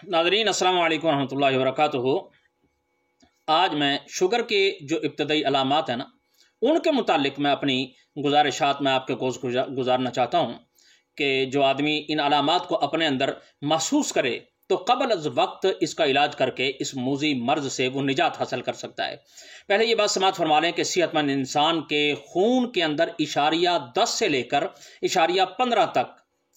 नाज़रीन अस्सलाम वालेकुम रहमतुल्लाहि व बरकातुहू। आज मैं शुगर के जो इब्तदाई अलामात हैं ना, उनके मुतालिक मैं अपनी गुजारिशात में आपके कोस गुजारना चाहता हूँ कि जो आदमी इन अलामात को अपने अंदर महसूस करे तो क़ब्ल अज़ वक्त इसका इलाज करके इस मूज़ी मर्ज़ से वो निजात हासिल कर सकता है। पहले ये बात समाअत फरमा लें कि सेहतमंद इंसान के खून के अंदर इशारिया 10 से लेकर इशारिया 15 तक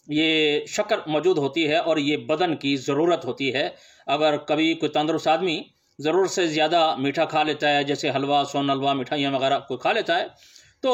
ये शक्कर मौजूद होती है और ये बदन की ज़रूरत होती है। अगर कभी कोई तंदुरुस्त आदमी ज़रूरत से ज़्यादा मीठा खा लेता है, जैसे हलवा, सोन हलवा, मिठाइयाँ वगैरह कोई खा लेता है, तो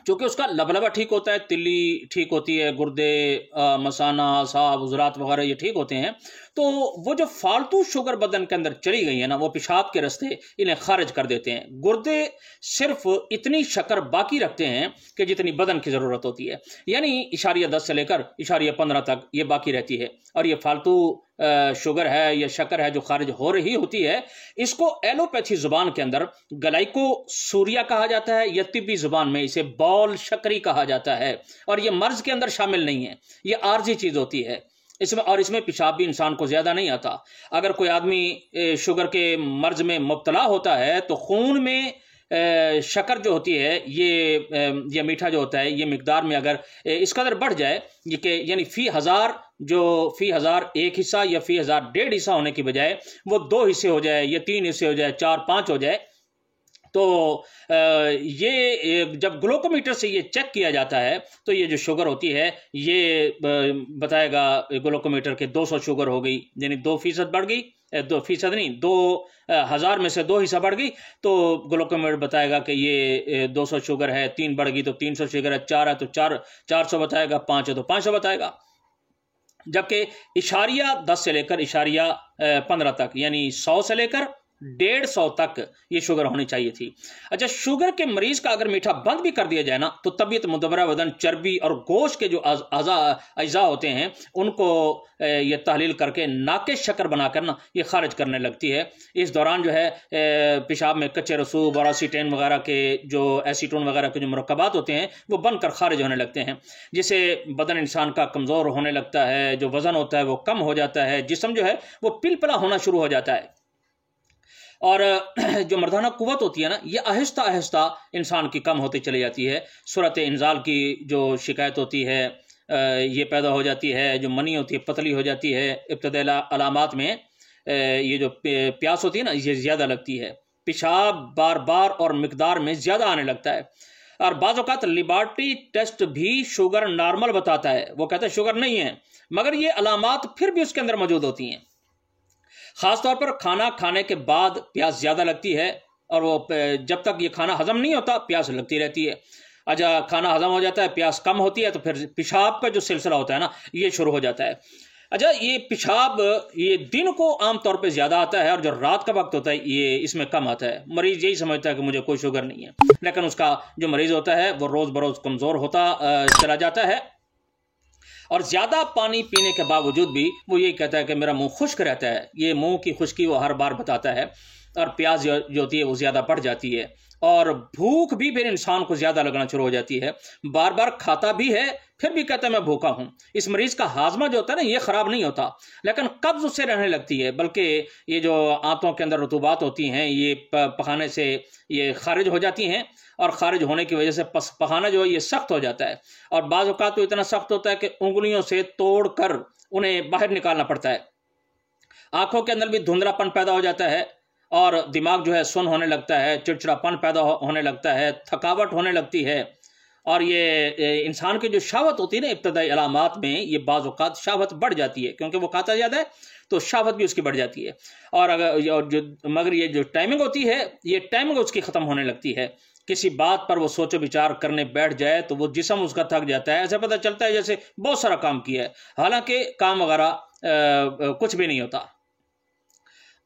चूँकि उसका लबलबा ठीक होता है, तिल्ली ठीक होती है, गुर्दे, मसाना, असाब, उज़रात वगैरह ये ठीक होते हैं, तो वो जो फालतू शुगर बदन के अंदर चली गई है ना, वो पेशाब के रास्ते इन्हें खारिज कर देते हैं। गुर्दे सिर्फ इतनी शक्कर बाकी रखते हैं कि जितनी बदन की ज़रूरत होती है, यानी इशारिया 10 से लेकर इशारिया 15 तक ये बाकी रहती है। और ये फालतू शुगर है या शक्कर है जो खारिज हो रही होती है, इसको एलोपैथी ज़ुबान के अंदर ग्लाइको सूरिया कहा जाता है, या तिब्बी ज़ुबान में इसे बॉल शक्करी कहा जाता है। और ये मर्ज़ के अंदर शामिल नहीं है, ये आर्जी चीज़ होती है इसमें पेशाब भी इंसान को ज़्यादा नहीं आता। अगर कोई आदमी शुगर के मर्ज़ में मुब्तला होता है तो खून में शक्कर जो होती है, ये मीठा जो होता है, ये मिकदार में अगर इस कदर बढ़ जाए कि यानी फ़ी हज़ार एक हिस्सा या फ़ी हज़ार 1.5 हिस्सा होने की बजाय वो 2 हिस्से हो जाए या 3 हिस्से हो जाए, 4-5 हो जाए, तो ये जब ग्लूकोमीटर से ये चेक किया जाता है तो ये जो शुगर होती है ये बताएगा ग्लूकोमीटर के 200 शुगर हो गई, यानी 2% बढ़ गई, 2% नहीं, 2000 में से 2 हिस्सा बढ़ गई, तो ग्लूकोमीटर बताएगा कि ये 200 शुगर है, 3 बढ़ गई तो 300 शुगर है, 4 है तो 400 बताएगा, 5 है तो 500 बताएगा। जबकि इशारिया 10 से लेकर इशारिया 15 तक, यानी 100 से लेकर 150 तक ये शुगर होनी चाहिए थी। अच्छा, शुगर के मरीज का अगर मीठा बंद भी कर दिया जाए ना, तो तबीयत मुदबरा बदन, चर्बी और गोश्त के जो अज़ा होते हैं उनको ये तहलील करके नाकिस शक्कर बनाकर ना ये खारिज करने लगती है। इस दौरान जो है पेशाब में कच्चे रसूब और एसीटेन वगैरह के जो एसीटोन वगैरह के जो मुरक्कबात होते हैं वो बनकर खारिज होने लगते हैं, जिससे बदन इंसान का कमज़ोर होने लगता है, जो वज़न होता है वो कम हो जाता है, जिस्म जो है वो पिलपला होना शुरू हो जाता है, और जो मर्दाना कुव्वत होती है ना, ये आहिस्ता आहिस्ता इंसान की कम होती चली जाती है। सूरत इंजाल की जो शिकायत होती है ये पैदा हो जाती है, जो मनी होती है पतली हो जाती है। इब्तदाई अलामात में ये जो प्यास होती है ना, ये ज़्यादा लगती है, पेशाब बार बार और मिकदार में ज़्यादा आने लगता है, और बाज़ औक़ात लेबॉरेटरी टेस्ट भी शुगर नॉर्मल बताता है, वो कहता है शुगर नहीं है, मगर ये अलामात फिर भी उसके अंदर मौजूद होती हैं। ख़ास तौर पर खाना खाने के बाद प्यास ज़्यादा लगती है, और वो जब तक ये खाना हज़म नहीं होता प्यास लगती रहती है। अच्छा, खाना हज़म हो जाता है, प्यास कम होती है, तो फिर पेशाब का जो सिलसिला होता है ना ये शुरू हो जाता है। अच्छा, ये पेशाब ये दिन को आम तौर पे ज़्यादा आता है, और जो रात का वक्त होता है ये इसमें कम आता है। मरीज़ यही समझता है कि मुझे कोई शुगर नहीं है, लेकिन उसका जो मरीज़ होता है वो रोज़ बरोज़ कमज़ोर होता चला जाता है, और ज़्यादा पानी पीने के बावजूद भी वो यही कहता है कि मेरा मुंह खुश्क रहता है। ये मुंह की खुश्की वो हर बार बताता है, और प्यास जो होती है वो ज़्यादा बढ़ जाती है, और भूख भी फिर इंसान को ज़्यादा लगना शुरू हो जाती है। बार बार खाता भी है, फिर भी कहता है मैं भूखा हूँ। इस मरीज़ का हाजमा जो होता है ना ये ख़राब नहीं होता, लेकिन कब्ज़ उससे रहने लगती है, बल्कि ये जो आंतों के अंदर रतूबात होती हैं ये पखाने से ये खारिज हो जाती हैं, और ख़ारिज होने की वजह से पखाना जो है ये सख्त हो जाता है, और बाज़ औक़ात तो इतना सख्त होता है कि उंगलियों से तोड़ कर उन्हें बाहर निकालना पड़ता है। आँखों के अंदर भी धुंधलापन पैदा हो जाता है, और दिमाग जो है सुन्न होने लगता है, चिड़चिड़ापन पैदा होने लगता है, थकावट होने लगती है, और ये इंसान की जो शहवत होती है ना इब्तदाई अलामात में, ये बाज़ औक़ात शहवत बढ़ जाती है, क्योंकि वो खाता ज़्यादा है तो शहवत भी उसकी बढ़ जाती है। मगर ये जो टाइमिंग होती है ये टाइमिंग उसकी ख़त्म होने लगती है। किसी बात पर वो सोचो विचार करने बैठ जाए तो वो जिस्म उसका थक जाता है, ऐसा पता चलता है जैसे बहुत सारा काम किया है, हालांकि काम वगैरह कुछ भी नहीं होता।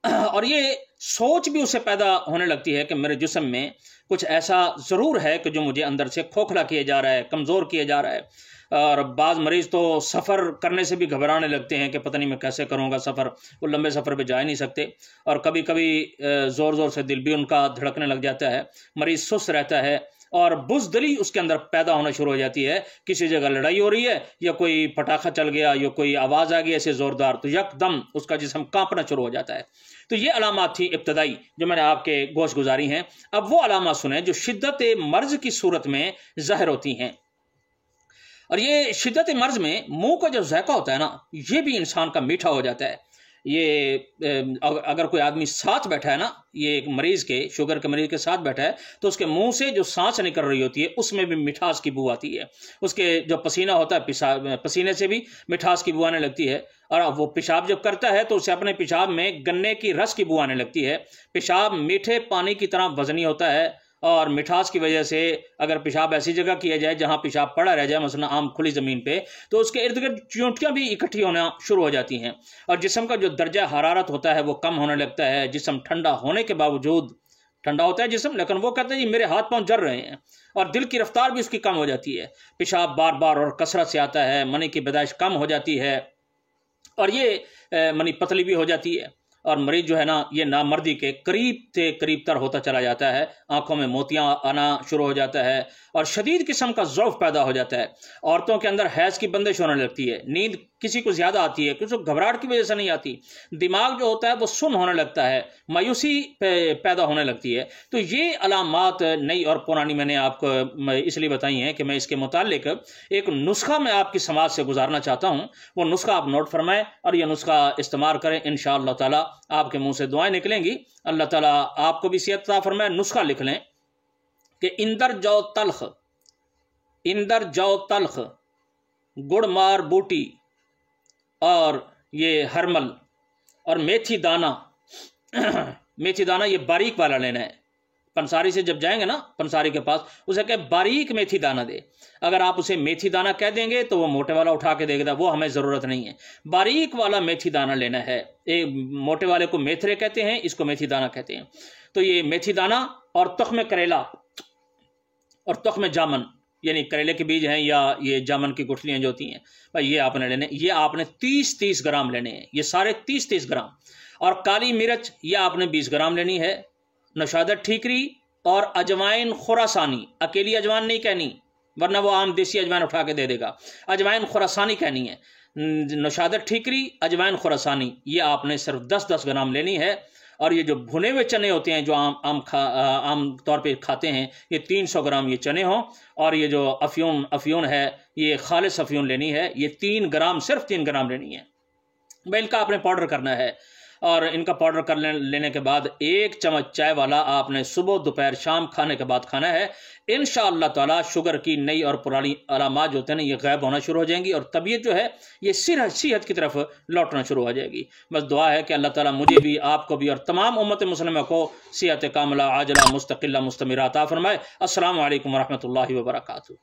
और ये सोच भी उससे पैदा होने लगती है कि मेरे जिस्म में कुछ ऐसा ज़रूर है कि जो मुझे अंदर से खोखला किया जा रहा है, कमज़ोर किया जा रहा है। और बाज़ मरीज़ तो सफ़र करने से भी घबराने लगते हैं कि पता नहीं मैं कैसे करूँगा सफ़र, वो लंबे सफ़र पे जा ही नहीं सकते, और कभी कभी ज़ोर ज़ोर से दिल भी उनका धड़कने लग जाता है, मरीज़ सुस्त रहता है, اور بزدلی اس کے اندر پیدا ہونا شروع ہو جاتی ہے. کسی جگہ لڑائی ہو رہی ہے یا کوئی پٹاخہ چل گیا یا کوئی آواز آ گئی ایسے زوردار، تو یک دم اس کا جسم کانپنا شروع ہو جاتا ہے. تو یہ علامات تھی ابتدائی جو میں نے آپ کے گوش گزاری ہیں. اب وہ علامات سنیں جو شدت مرض کی صورت میں ظاہر ہوتی ہیں. اور یہ شدت مرض میں منہ کا جو ذائقہ ہوتا ہے نا، یہ بھی انسان کا میٹھا ہو جاتا ہے. یہ اگر کوئی آدمی ساتھ بیٹھا ہے نا، یہ ایک مریض کے، شوگر کے مریض کے ساتھ بیٹھا ہے، تو اس کے منہ سے جو سانس نکل رہی ہوتی ہے اس میں بھی مٹھاس کی بو آتی ہے. اس کے جو پسینہ ہوتا ہے، پسینے سے بھی مٹھاس کی بو آنے لگتی ہے. اور وہ پیشاب جب کرتا ہے تو اسے اپنے پیشاب میں گنے کی رس کی بو آنے لگتی ہے. پیشاب میٹھے پانی کی طرح وزنی ہوتا ہے، اور مٹھاس کی وجہ سے اگر پیشاب ایسی جگہ کیا جائے جہاں پیشاب پڑا رہ جائے، مثلا عام کھلی زمین پہ، تو اس کے ارد گرد چیونٹیاں بھی اکٹھی ہونا شروع ہو جاتی ہیں. اور جسم کا جو درجہ حرارت ہوتا ہے وہ کم ہونے لگتا ہے. جسم ٹھنڈا ہونے کے باوجود، ٹھنڈا ہوتا ہے جسم لیکن وہ کہتے ہیں جی میرے ہاتھ پاؤں جل رہے ہیں. اور دل کی رفتار بھی اس کی کم ہو جاتی ہے. پیشاب بار بار اور کثرت سے آتا ہے. منی کی پیدائش کم ہو جاتی ہے اور یہ منی پتلی بھی ہو جاتی ہے. اور مریض جو ہے نا، یہ نامردی کے قریب سے قریب تر ہوتا چلا جاتا ہے. آنکھوں میں موتیاں آنا شروع ہو جاتا ہے اور شدید قسم کا ضعف پیدا ہو جاتا ہے. عورتوں کے اندر حیض کی بندش ہونے لگتی ہے. نیند کسی کو زیادہ آتی ہے، کسی کو گھبراہٹ کی وجہ سے نہیں آتی. دماغ جو ہوتا ہے وہ سن ہونے لگتا ہے. مایوسی پیدا ہونے لگتی ہے. تو یہ علامات نئی اور پرانی میں نے آپ کو اس لیے بتائی ہیں کہ میں اس کے متعلق ایک نسخہ میں آپ کی سماعت سے گزارنا چاہتا ہوں. وہ نسخہ آپ نوٹ فرمائیں اور یہ نسخہ استعمال کریں. انشاءاللہ تعالی آپ کے منہ سے دعائیں نکلیں گی. اللہ تعالیٰ آپ کو بھی صحت عطا فرمائے. نسخہ لکھ لیں کہ اندر جو تلخ گڑ مار بوٹی اور یہ ہرمل اور میتھی دانہ. میتھی دانہ یہ باریک والا لینا ہے. پنساری سے جب جائیں گے نا، پنساری کے پاس، اسے کہ باریک میتھی دانہ دے. اگر آپ اسے میتھی دانہ کہہ دیں گے تو وہ موٹے والا اٹھا کے دے گا. وہ ہمیں ضرورت نہیں ہے. باریک والا میتھی دانہ لینا ہے. موٹے والے کو میتھرے کہتے ہیں، اس کو میتھی دانہ کہتے ہیں. تو یہ میتھی دانہ اور تخم کریلا اور تخم جامن، یعنی کریلے کے بیج ہیں یا یہ جامن کی گٹھلیاں جو ہوتی ہیں، بھائی یہ آپ نے لینے. یہ آپ نے 30 گرام لینے ہیں. یہ سارے 30 گرام. اور کالی مرچ یہ آپ نے 20 گرام لینی ہے. نشادر ٹھیکری اور اجوائن خراسانی. اکیلی اجوائن نہیں کہنی ورنہ وہ عام دیسی اجوائن اٹھا کے دے دے گا. اجوائن خراسانی کہنی ہے. نشادر ٹھیکری، اجوائن خراسانی، یہ آپ نے صرف 10 گرام لینی ہے. اور یہ جو بھنے ہوئے چنے ہوتے ہیں جو عام طور پہ کھاتے ہیں، یہ 300 گرام یہ چنے ہوں. اور یہ جو افیون ہے، یہ خالص افیون لینی ہے. یہ 3 گرام، صرف 3 گرام لینی ہے. بھائی ان کا آپ نے پاؤڈر کرنا ہے. اور ان کا پاؤڈر کر لینے کے بعد 1 چمچ چائے والا آپ نے صبح دوپہر شام کھانے کے بعد کھانا ہے. انشاءاللہ تعالی شوگر کی نئی اور پرانی علامات جو ہوتے ہیں نا، یہ غائب ہونا شروع ہو جائیں گی اور طبیعت جو ہے یہ صحت کی طرف لوٹنا شروع ہو جائے گی. بس دعا ہے کہ اللہ تعالی مجھے بھی، آپ کو بھی اور تمام امت مسلمہ کو صحت کاملہ عاجلہ مستقلہ مستمرہ عطا فرمائے. السلام علیکم ورحمۃ اللہ وبرکاتہ.